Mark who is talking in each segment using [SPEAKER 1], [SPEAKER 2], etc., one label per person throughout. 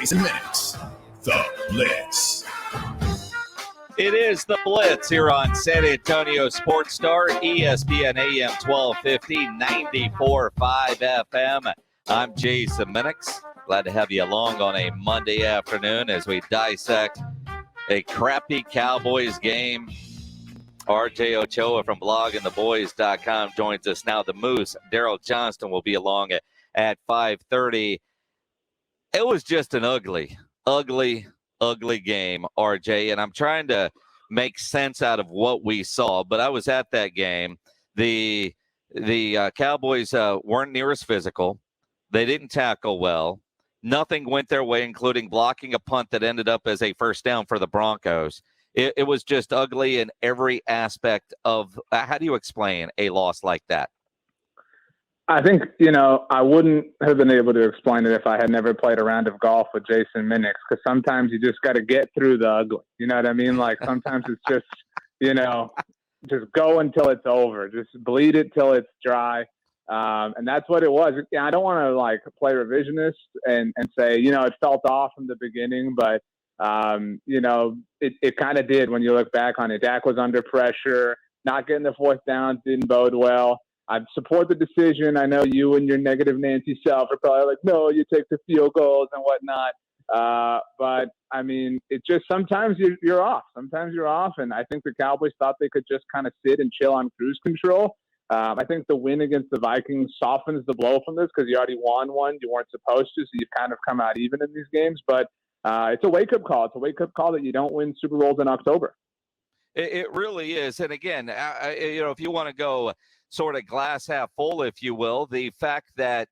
[SPEAKER 1] Jason Minix, the Blitz.
[SPEAKER 2] It is the Blitz here on San Antonio Sports Star, ESPN AM 1250, 94.5 FM. I'm Jason Minix. Glad to have you along on a Monday afternoon as we dissect a crappy Cowboys game. RJ Ochoa from bloggingtheboys.com joins us now. The Moose, Daryl Johnston, will be along at 5:30. It was just an ugly game, RJ, and I'm trying to make sense out of what we saw, but I was at that game. The Cowboys weren't near as physical. They didn't tackle well. Nothing went their way, including blocking a punt that ended up as a first down for the Broncos. It was just ugly in every aspect of how do you explain a loss like that?
[SPEAKER 3] I think, I wouldn't have been able to explain it if I had never played a round of golf with Jason Minix, because sometimes you just got to get through the ugly. You know what I mean? Like sometimes it's just, just go until it's over. Just bleed it till it's dry. And that's what it was. I don't want to play revisionist and say, it felt off from the beginning, but it kind of did when you look back on it. Dak was under pressure, not getting the fourth down didn't bode well. I support the decision. I know you and your negative Nancy self are probably like, no, you take the field goals and whatnot. But I mean, it's just sometimes you're off. Sometimes you're off. And I think the Cowboys thought they could just kind of sit and chill on cruise control. I think the win against the Vikings softens the blow from this because you already won one. You weren't supposed to, so you've kind of come out even in these games. But it's a wake-up call. It's a wake-up call that you don't win Super Bowls in October.
[SPEAKER 2] It really is. And again, if you want to go sort of glass half full, if you will, the fact that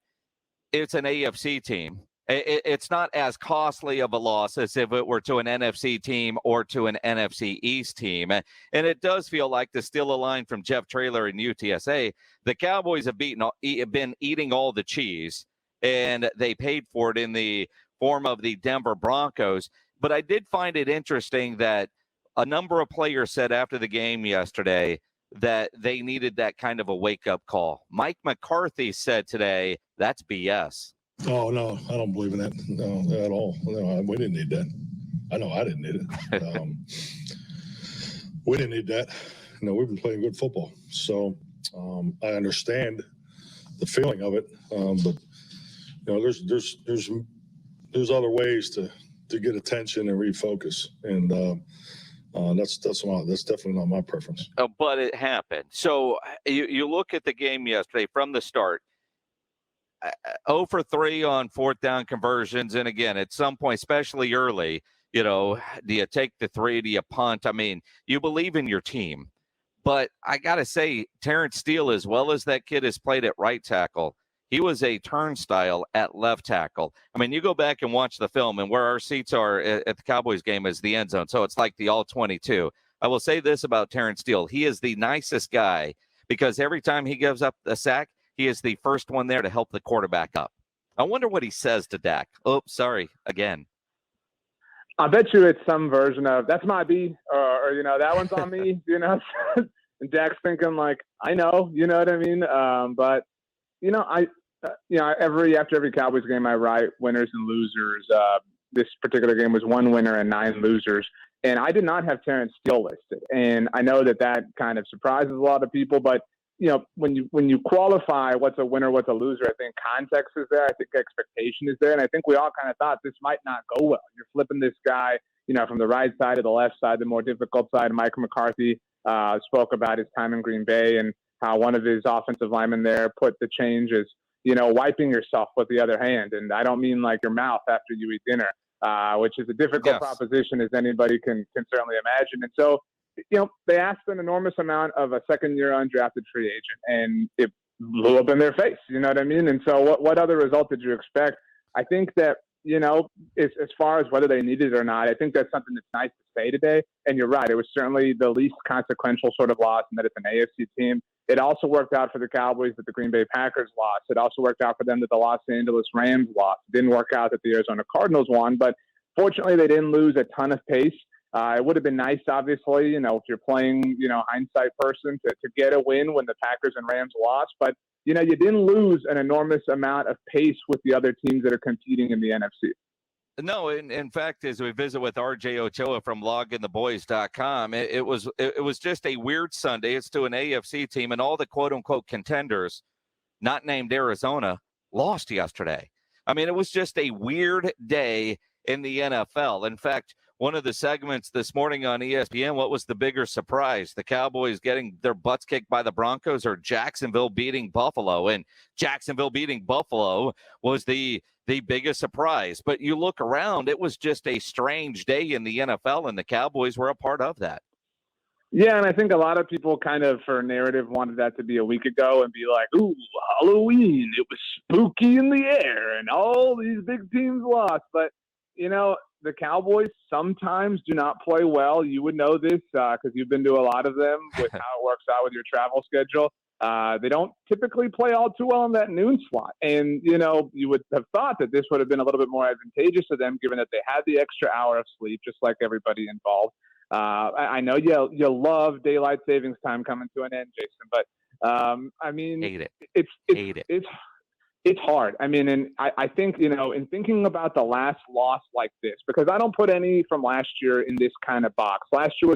[SPEAKER 2] it's an AFC team, it's not as costly of a loss as if it were to an NFC team or to an NFC East team. And it does feel like, to steal a line from Jeff Traylor in UTSA, the Cowboys have been eating all the cheese, and they paid for it in the form of the Denver Broncos. But I did find it interesting that a number of players said after the game yesterday that they needed that kind of a wake-up call. Mike McCarthy said today, that's BS.
[SPEAKER 4] Oh, no, I don't believe in that. No, at all. No, we didn't need that. I know I didn't need it. We didn't need that. We've been playing good football. So I understand the feeling of it. But, there's other ways to get attention and refocus. And that's definitely not my preference.
[SPEAKER 2] But it happened. So you look at the game yesterday from the start, 0 for 3 on fourth down conversions. And again, at some point, especially early, do you take the 3? Do you punt? I mean, you believe in your team. But I got to say, Terrence Steele, as well as that kid has played at right tackle, he was a turnstile at left tackle. I mean, you go back and watch the film, and where our seats are at the Cowboys game is the end zone. So it's like the all-22. I will say this about Terrence Steele. He is the nicest guy because every time he gives up a sack, he is the first one there to help the quarterback up. I wonder what he says to Dak. Oh, sorry, again.
[SPEAKER 3] I bet you it's some version of, that's my B, or that one's on me, And Dak's thinking like, I know, you know what I mean? But after every Cowboys game, I write winners and losers. This particular game was 1 winner and 9 losers. And I did not have Terrence Steele listed. And I know that kind of surprises a lot of people, but when you qualify what's a winner, what's a loser, I think context is there. I think expectation is there. And I think we all kind of thought this might not go well. You're flipping this guy, from the right side to the left side, the more difficult side. Mike McCarthy spoke about his time in Green Bay and how one of his offensive linemen there put the change as, wiping yourself with the other hand. And I don't mean like your mouth after you eat dinner, which is a difficult proposition, as anybody can certainly imagine. And so, they asked an enormous amount of a second-year undrafted free agent, and it blew up in their face. You know what I mean? And so what other result did you expect? I think that, as far as whether they needed it or not, I think that's something that's nice to say today. And you're right. It was certainly the least consequential sort of loss, and that it's an AFC team. It also worked out for the Cowboys that the Green Bay Packers lost. It also worked out for them that the Los Angeles Rams lost. It didn't work out that the Arizona Cardinals won, but fortunately they didn't lose a ton of pace. It would have been nice, obviously, if you're playing, hindsight person to get a win when the Packers and Rams lost. But, you didn't lose an enormous amount of pace with the other teams that are competing in the NFC.
[SPEAKER 2] No, in fact, as we visit with RJ Ochoa from logintheboys.com, it was just a weird Sunday. It's to an AFC team, and all the quote-unquote contenders, not named Arizona, lost yesterday. I mean, it was just a weird day in the NFL. In fact, one of the segments this morning on ESPN, what was the bigger surprise? The Cowboys getting their butts kicked by the Broncos or Jacksonville beating Buffalo? And Jacksonville beating Buffalo was the biggest surprise. But you look around, it was just a strange day in the NFL, and the Cowboys were a part of that.
[SPEAKER 3] Yeah, and I think a lot of people kind of, for a narrative, wanted that to be a week ago and be like, ooh, Halloween, it was spooky in the air, and all these big teams lost. But, you know, the Cowboys sometimes do not play well. You would know this because you've been to a lot of them with how it works out with your travel schedule. They don't typically play all too well in that noon slot. And, you know, you would have thought that this would have been a little bit more advantageous to them given that they had the extra hour of sleep, just like everybody involved. I know you love daylight savings time coming to an end, Jason, but I mean,
[SPEAKER 2] Hate it.
[SPEAKER 3] It's hard. I mean, and I think, you know, in thinking about the last loss like this, because I don't put any from last year in this kind of box. Last year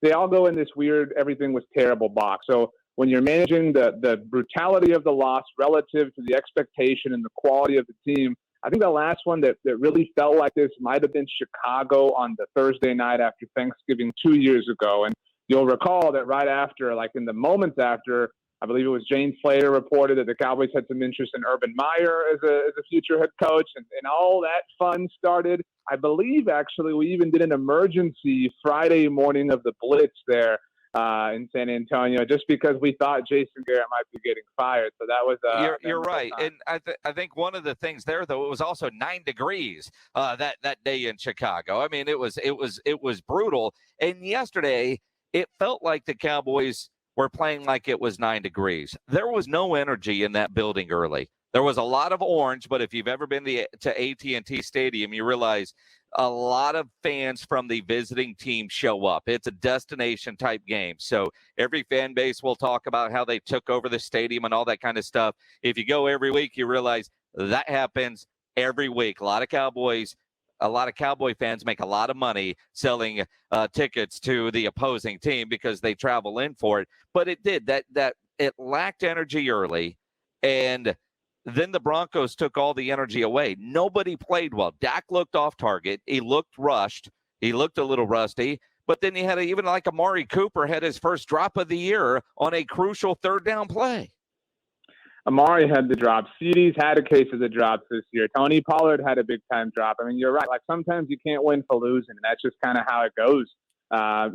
[SPEAKER 3] they all go in this weird, everything was terrible box. So when you're managing the brutality of the loss relative to the expectation and the quality of the team, I think the last one that really felt like this might have been Chicago on the Thursday night after Thanksgiving 2 years ago. And you'll recall that right after, like in the moments after, I believe it was Jane Slater reported that the Cowboys had some interest in Urban Meyer as a future head coach, and all that fun started. I believe, actually, we even did an emergency Friday morning of the Blitz there in San Antonio, just because we thought Jason Garrett might be getting fired. So that was
[SPEAKER 2] you're right, time. And I think one of the things there, though, it was also 9 degrees that day in Chicago. I mean, it was brutal. And yesterday, it felt like the Cowboys were playing like it was 9 degrees. There was no energy in that building early. There was a lot of orange, but if you've ever been to AT&T Stadium, you realize a lot of fans from the visiting team show up. It's a destination type game. So every fan base will talk about how they took over the stadium and all that kind of stuff. If you go every week, you realize that happens every week. A lot of Cowboy fans make a lot of money selling tickets to the opposing team because they travel in for it. But it did that it lacked energy early, and then the Broncos took all the energy away. Nobody played well. Dak looked off target. He looked rushed. He looked a little rusty. But then you had even like Amari Cooper had his first drop of the year on a crucial third down play.
[SPEAKER 3] Amari had the drops. CeeDee's had a case of the drops this year. Tony Pollard had a big-time drop. I mean, you're right. Like, sometimes you can't win for losing, and that's just kind of how it goes.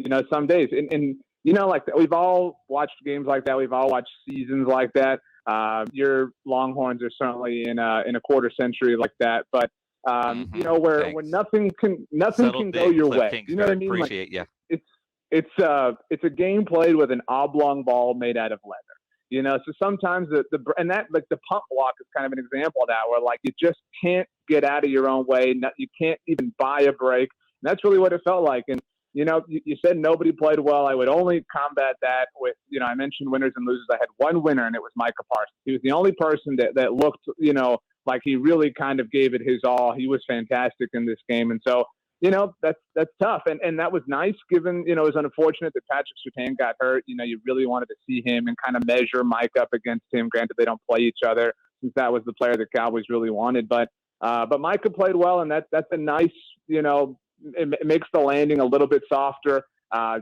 [SPEAKER 3] You know, some days. And you know, like, we've all watched games like that. We've all watched seasons like that. Your Longhorns are certainly in a quarter century like that. But, you know, where nothing can go your way.
[SPEAKER 2] Kingsbury.
[SPEAKER 3] You know what I mean?
[SPEAKER 2] Appreciate you.
[SPEAKER 3] It's a game played with an oblong ball made out of leather. You know, so sometimes the pump block is kind of an example of that, where like you just can't get out of your own way. You can't even buy a break. And that's really what it felt like. And, you know, you said nobody played well. I would only combat that with, you know, I mentioned winners and losers. I had one winner, and it was Micah Parsons. He was the only person that looked, you know, like he really kind of gave it his all. He was fantastic in this game. And so, you know, that's tough. And that was nice given, you know, it was unfortunate that Patrick Surtain got hurt. You know, you really wanted to see him and kind of measure Mike up against him. Granted, they don't play each other since that was the player the Cowboys really wanted. But Micah played well, and that's a nice, you know, it makes the landing a little bit softer. I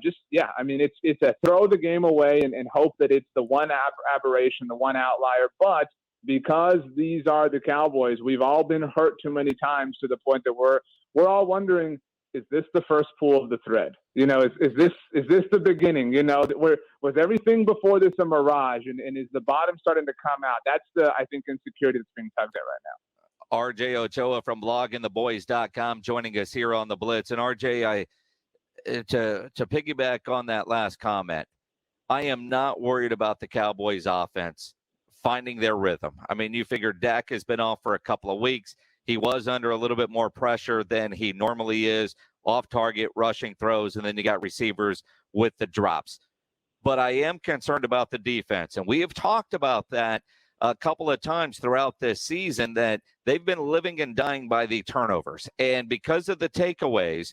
[SPEAKER 3] mean, it's a throw the game away and hope that it's the one aberration, the one outlier. But because these are the Cowboys, we've all been hurt too many times to the point that we're all wondering, is this the first pull of the thread? You know, is this the beginning? You know, was everything before this a mirage? And is the bottom starting to come out? That's I think, insecurity that's being tugged at right now.
[SPEAKER 2] RJ Ochoa from logintheboys.com joining us here on the Blitz. And RJ, to piggyback on that last comment, I am not worried about the Cowboys offense finding their rhythm. I mean, you figure Dak has been off for a couple of weeks. He was under a little bit more pressure than he normally is, off target, rushing throws, and then you got receivers with the drops. But I am concerned about the defense, and we have talked about that a couple of times throughout this season that they've been living and dying by the turnovers. And because of the takeaways,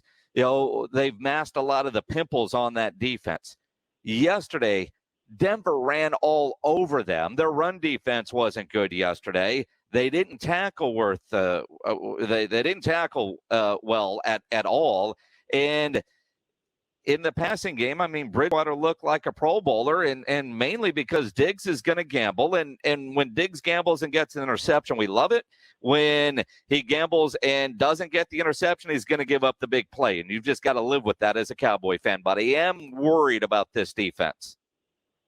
[SPEAKER 2] they've masked a lot of the pimples on that defense. Yesterday, Denver ran all over them. Their run defense wasn't good yesterday. They didn't tackle they didn't tackle well at all. And in the passing game, I mean, Bridgewater looked like a Pro Bowler, and mainly because Diggs is going to gamble. And when Diggs gambles and gets an interception, we love it. When he gambles and doesn't get the interception, he's going to give up the big play. And you've just got to live with that as a Cowboy fan. But I am worried about this defense.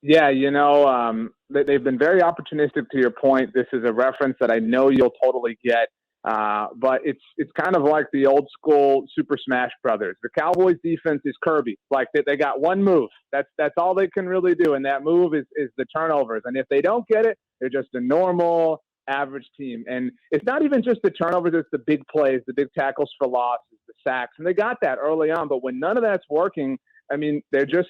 [SPEAKER 3] Yeah, they've been very opportunistic to your point. This is a reference that I know you'll totally get. But it's kind of like the old school Super Smash Brothers. The Cowboys defense is Kirby. Like they got one move. That's all they can really do. And that move is the turnovers. And if they don't get it, they're just a normal average team. And it's not even just the turnovers. It's the big plays, the big tackles for losses, the sacks. And they got that early on. But when none of that's working, I mean, they're just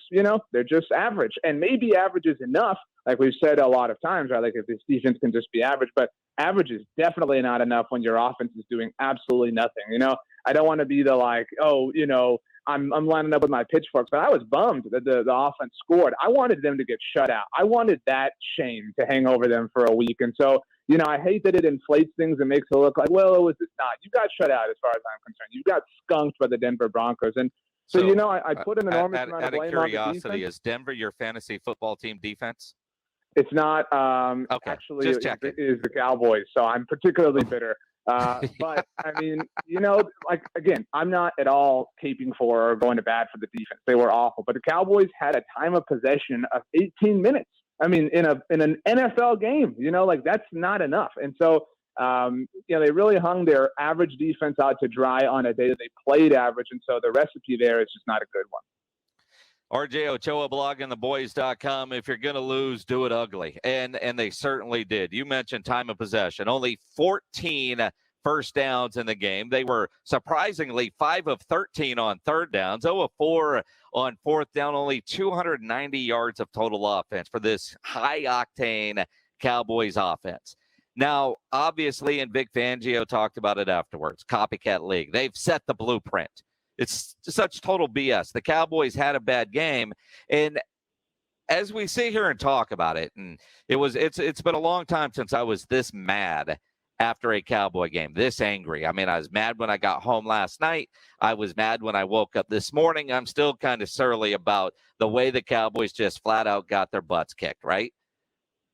[SPEAKER 3] average. And maybe average is enough. Like we've said a lot of times, right? Like if this defense can just be average, but average is definitely not enough when your offense is doing absolutely nothing. I don't want to be I'm lining up with my pitchforks, but I was bummed that the offense scored. I wanted them to get shut out. I wanted that shame to hang over them for a week. And so, I hate that it inflates things and makes it look like, well, it was just not. You got shut out as far as I'm concerned. You got skunked by the Denver Broncos. And so I put an enormous amount of blame on the defense. Out of curiosity,
[SPEAKER 2] is Denver your fantasy football team defense?
[SPEAKER 3] It's not.
[SPEAKER 2] Okay.
[SPEAKER 3] Actually,
[SPEAKER 2] just
[SPEAKER 3] it is the Cowboys, so I'm particularly bitter. But, I mean, again, I'm not at all caping for or going to bat for the defense. They were awful. But the Cowboys had a time of possession of 18 minutes. I mean, in an NFL game, that's not enough. And so, they really hung their average defense out to dry on a day that they played average. And so the recipe there is just not a good one.
[SPEAKER 2] RJ Ochoa, bloggingtheboys.com. If you're going to lose, do it ugly. And they certainly did. You mentioned time of possession. Only 14 first downs in the game. They were surprisingly 5 of 13 on third downs, 0 of 4 on fourth down, only 290 yards of total offense for this high-octane Cowboys offense. Now, obviously, and Vic Fangio talked about it afterwards, copycat league. They've set the blueprint. It's such total BS. The Cowboys had a bad game, and as we sit here and talk about it, and it's been a long time since I was this mad after a Cowboy game, this angry. I mean, I was mad when I got home last night. I was mad when I woke up this morning. I'm still kind of surly about the way the Cowboys just flat out got their butts kicked, right?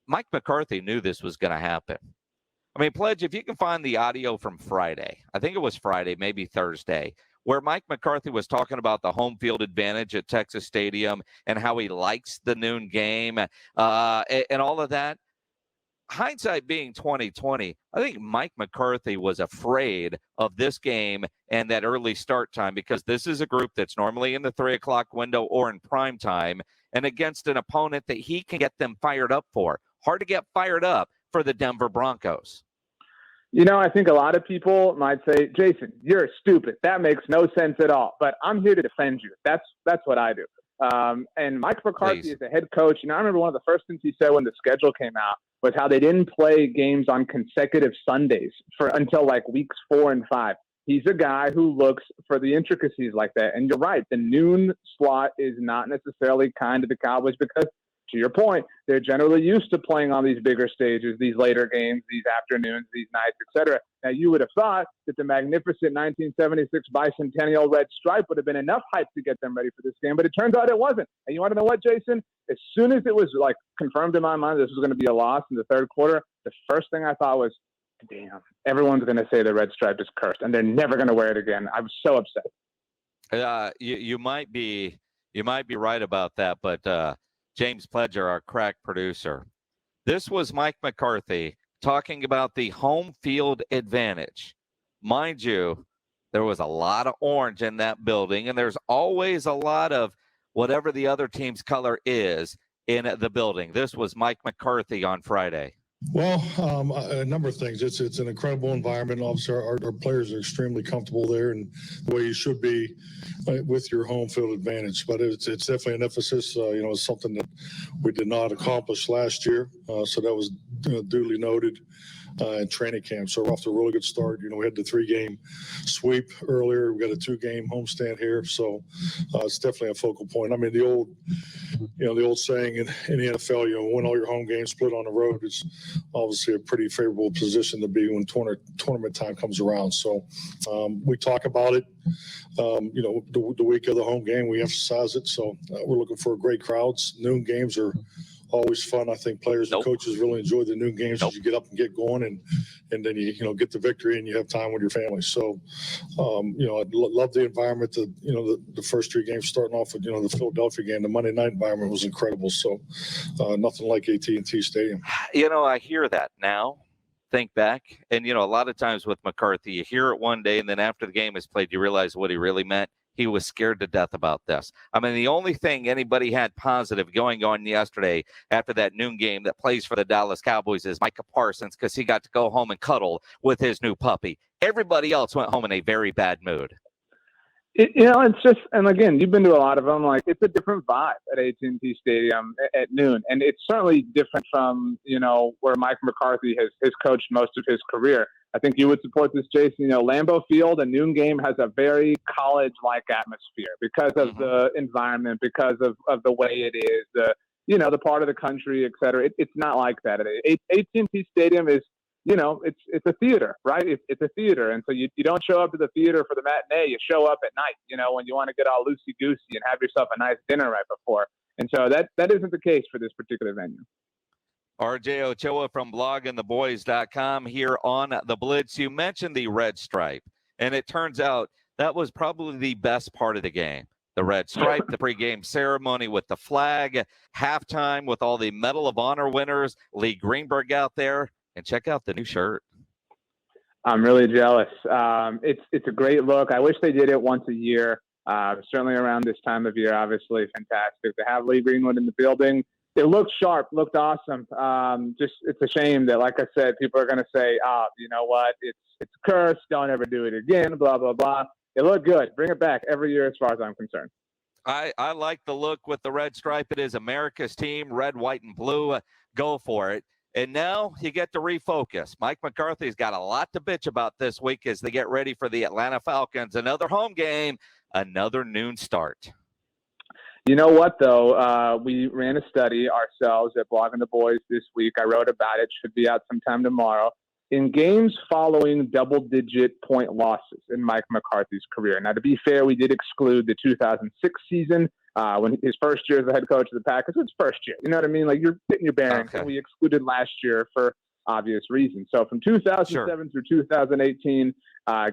[SPEAKER 2] Mike McCarthy knew this was going to happen. I mean, Pledge, if you can find the audio from Friday, I think it was Friday, maybe Thursday, where Mike McCarthy was talking about the home field advantage at Texas Stadium and how he likes the noon game and all of that. Hindsight being 2020, I think Mike McCarthy was afraid of this game and that early start time because this is a group that's normally in the 3 o'clock window or in prime time and against an opponent that he can get them fired up for. Hard to get fired up for the Denver Broncos.
[SPEAKER 3] I think a lot of people might say, Jason, you're stupid. That makes no sense at all. But I'm here to defend you. That's what I do. And Mike McCarthy is the head coach. I remember one of the first things he said when the schedule came out was how they didn't play games on consecutive Sundays until like weeks 4 and 5. He's a guy who looks for the intricacies like that. And you're right. The noon slot is not necessarily kind to the Cowboys because, to your point, they're generally used to playing on these bigger stages, these later games, these afternoons, these nights, etc. Now, you would have thought that the magnificent 1976 bicentennial red stripe would have been enough hype to get them ready for this game, but it turns out it wasn't. And you want to know what, Jason? As soon as it was confirmed in my mind this was going to be a loss in the third quarter, the first thing I thought was, damn, everyone's going to say the red stripe is cursed, and they're never going to wear it again. I was so upset.
[SPEAKER 2] You might be right about that, but James Pledger, our crack producer. This was Mike McCarthy talking about the home field advantage. Mind you, there was a lot of orange in that building, and there's always a lot of whatever the other team's color is in the building. This was Mike McCarthy on Friday.
[SPEAKER 4] Well, a number of things. It's an incredible environment. Obviously, our players are extremely comfortable there, and the way you should be with your home field advantage. But it's definitely an emphasis. It's something that we did not accomplish last year. So that was duly noted in training camp. So we're off to a really good start. We had the 3-game sweep earlier. We got a 2-game homestand here. So it's definitely a focal point. I mean, the old saying in the NFL, win all your home games, split on the road is obviously a pretty favorable position to be when tournament time comes around. So we talk about it. The week of the home game, we emphasize it. So we're looking for great crowds. Noon games are always fun. I think players and coaches really enjoy the noon games as you get up and get going, and then you get the victory and you have time with your family. So, I love the environment. The first 3 games starting off with the Philadelphia game, the Monday night environment was incredible. So, nothing like AT&T Stadium.
[SPEAKER 2] I hear that now. Think back, and a lot of times with McCarthy, you hear it one day, and then after the game is played, you realize what he really meant. He was scared to death about this. I mean, the only thing anybody had positive going on yesterday after that noon game that plays for the Dallas Cowboys is Micah Parsons, because he got to go home and cuddle with his new puppy. Everybody else went home in a very bad mood.
[SPEAKER 3] It's just, and again, you've been to a lot of them. Like, it's a different vibe at AT&T Stadium at noon, and it's certainly different from where Mike McCarthy has coached most of his career. I think you would support this, Jason. Lambeau Field, a noon game, has a very college-like atmosphere because of the environment, because of the way it is, the part of the country, et cetera. It's not like that. AT&T Stadium is, it's a theater, right? It's a theater. And so you don't show up to the theater for the matinee. You show up at night, when you want to get all loosey-goosey and have yourself a nice dinner right before. And so that isn't the case for this particular venue.
[SPEAKER 2] RJ Ochoa from bloggingtheboys.com here on the Blitz. You mentioned the red stripe, and it turns out that was probably the best part of the game. The red stripe, the pregame ceremony with the flag, halftime with all the Medal of Honor winners, Lee Greenberg out there, and check out the new shirt.
[SPEAKER 3] I'm really jealous. It's a great look. I wish they did it once a year, certainly around this time of year. Obviously, fantastic to have Lee Greenwood in the building. It looked sharp, looked awesome. It's a shame that, like I said, people are going to say, you know what, it's cursed, don't ever do it again, blah, blah, blah. It looked good. Bring it back every year as far as I'm concerned.
[SPEAKER 2] I like the look with the red stripe. It is America's team, red, white, and blue. Go for it. And now you get to refocus. Mike McCarthy's got a lot to bitch about this week as they get ready for the Atlanta Falcons. Another home game, another noon start.
[SPEAKER 3] You know what, though? We ran a study ourselves at Blogging the Boys this week. I wrote about it. Should be out sometime tomorrow. In games following double-digit point losses in Mike McCarthy's career. Now, to be fair, we did exclude the 2006 season when his first year as the head coach of the Packers. It's first year. You know what I mean? Like, you're getting your bearings. Okay. And we excluded last year for obvious reasons. So from 2007 through 2018,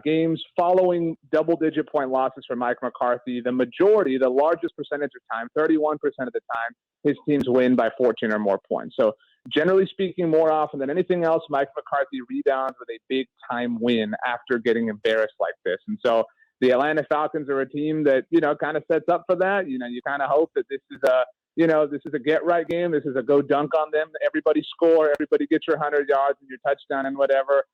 [SPEAKER 3] games following double-digit point losses for Mike McCarthy, the largest percentage of time, 31% of the time, his teams win by 14 or more points. So generally speaking, more often than anything else, Mike McCarthy rebounds with a big-time win after getting embarrassed like this. And so the Atlanta Falcons are a team that, kind of sets up for that. You kind of hope that this is a get-right game. This is a go dunk on them. Everybody score. Everybody get your 100 yards and your touchdown and whatever.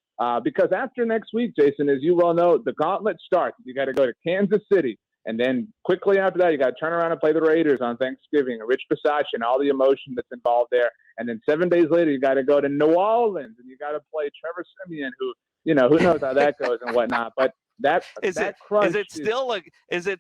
[SPEAKER 3] Because after next week, Jason, as you well know, the gauntlet starts. You got to go to Kansas City. And then quickly after that, you got to turn around and play the Raiders on Thanksgiving. Rich Bisaccia and all the emotion that's involved there. And then 7 days later, you got to go to New Orleans and you got to play Trevor Siemian, who knows how that goes and whatnot. But is it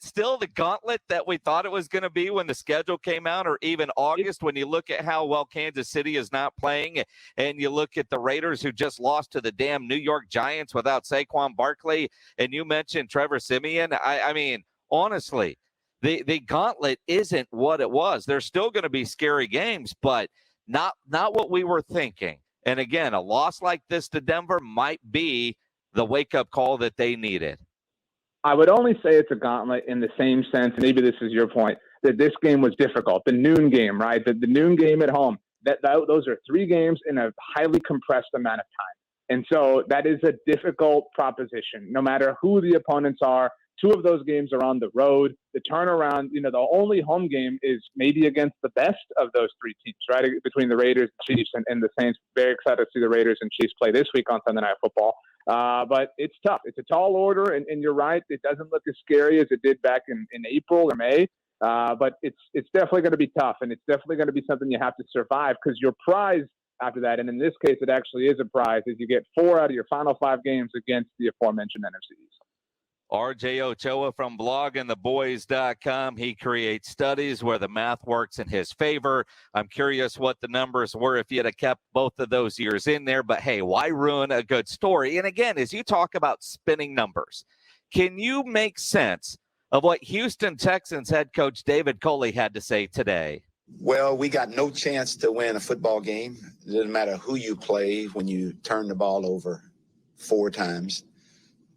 [SPEAKER 3] still the gauntlet that we thought it was going to be when the schedule came out, or even August when you look at how well Kansas City is not playing, and you look at the Raiders who just lost to the damn New York Giants without Saquon Barkley, and you mentioned Trevor Siemian. I mean, honestly, the gauntlet isn't what it was. There's still going to be scary games, but not what we were thinking. And again, a loss like this to Denver might be the wake-up call that they needed. I would only say it's a gauntlet in the same sense, and maybe this is your point, that this game was difficult. The noon game, right? The noon game at home, those are 3 games in a highly compressed amount of time. And so that is a difficult proposition, no matter who the opponents are. 2 of those games are on the road. The turnaround, the only home game is maybe against the best of those 3 teams, right? Between the Raiders, the Chiefs, and the Saints. Very excited to see the Raiders and Chiefs play this week on Sunday Night Football. But it's tough. It's a tall order, and you're right. It doesn't look as scary as it did back in April or May. But it's definitely going to be tough, and it's definitely going to be something you have to survive, because your prize after that. And in this case, it actually is a prize as you get 4 out of your final 5 games against the aforementioned NFC East.
[SPEAKER 2] RJ Ochoa from bloggingtheboys.com. He creates studies where the math works in his favor. I'm curious what the numbers were if you had kept both of those years in there. But, hey, why ruin a good story? And, again, as you talk about spinning numbers, can you make sense of what Houston Texans head coach David Culley had to say today?
[SPEAKER 5] Well, we got no chance to win a football game. It doesn't matter who you play when you turn the ball over 4 times.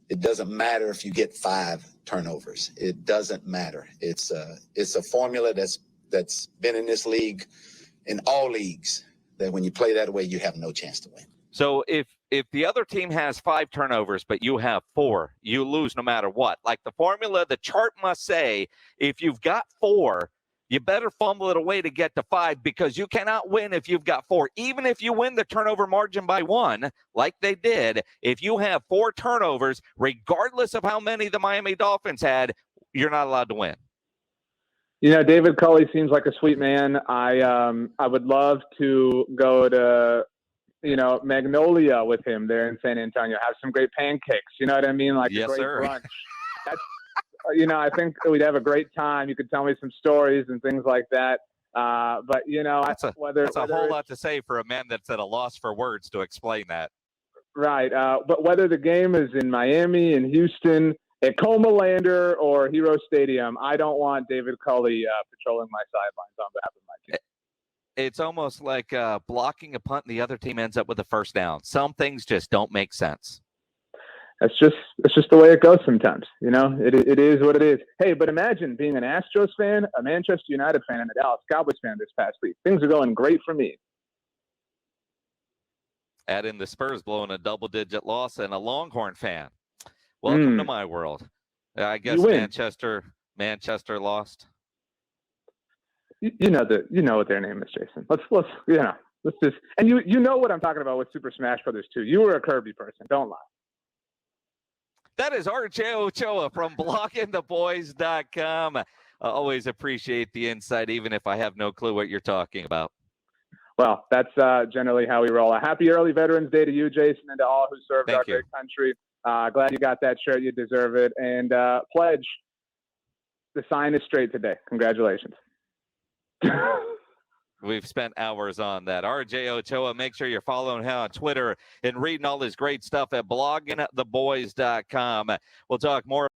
[SPEAKER 5] It doesn't matter if you get 5 turnovers. It doesn't matter. It's a formula that's been in this league, in all leagues, that when you play that way, you have no chance to win.
[SPEAKER 2] So if the other team has 5 turnovers, but you have 4, you lose no matter what. Like the formula, the chart must say, if you've got 4, you better fumble it away to get to 5 because you cannot win if you've got 4. Even if you win the turnover margin by 1, like they did, if you have 4 turnovers, regardless of how many the Miami Dolphins had, you're not allowed to win.
[SPEAKER 3] You know, David Culley seems like a sweet man. I would love to go to, Magnolia with him there in San Antonio, have some great pancakes. You know what I mean? Like
[SPEAKER 2] yes,
[SPEAKER 3] a great
[SPEAKER 2] sir.
[SPEAKER 3] brunch. That's, I think we'd have a great time. You could tell me some stories and things like that. But
[SPEAKER 2] that's a whole lot to say for a man that's at a loss for words to explain that.
[SPEAKER 3] Right. But whether the game is in Miami, in Houston, at Comalander, or Hero Stadium, I don't want David Culley patrolling my sidelines on behalf of my team.
[SPEAKER 2] It's almost like blocking a punt and the other team ends up with a first down. Some things just don't make sense.
[SPEAKER 3] It's just the way it goes sometimes. It is what it is. Hey, but imagine being an Astros fan, a Manchester United fan, and a Dallas Cowboys fan this past week. Things are going great for me.
[SPEAKER 2] Add in the Spurs blowing a double-digit loss and a Longhorn fan. Welcome to my world. I guess Manchester lost.
[SPEAKER 3] You know what their name is, Jason. Let's just, and you know what I'm talking about with Super Smash Brothers too. You were a Kirby person. Don't lie.
[SPEAKER 2] That is RJ Ochoa from bloggingtheboys.com. I always appreciate the insight, even if I have no clue what you're talking about.
[SPEAKER 3] Well, that's generally how we roll. A happy early Veterans Day to you, Jason, and to all who served our great country. Glad you got that shirt. You deserve it. And pledge, the sign is straight today. Congratulations.
[SPEAKER 2] We've spent hours on that. RJ Ochoa, make sure you're following him on Twitter and reading all his great stuff at bloggingtheboys.com. We'll talk more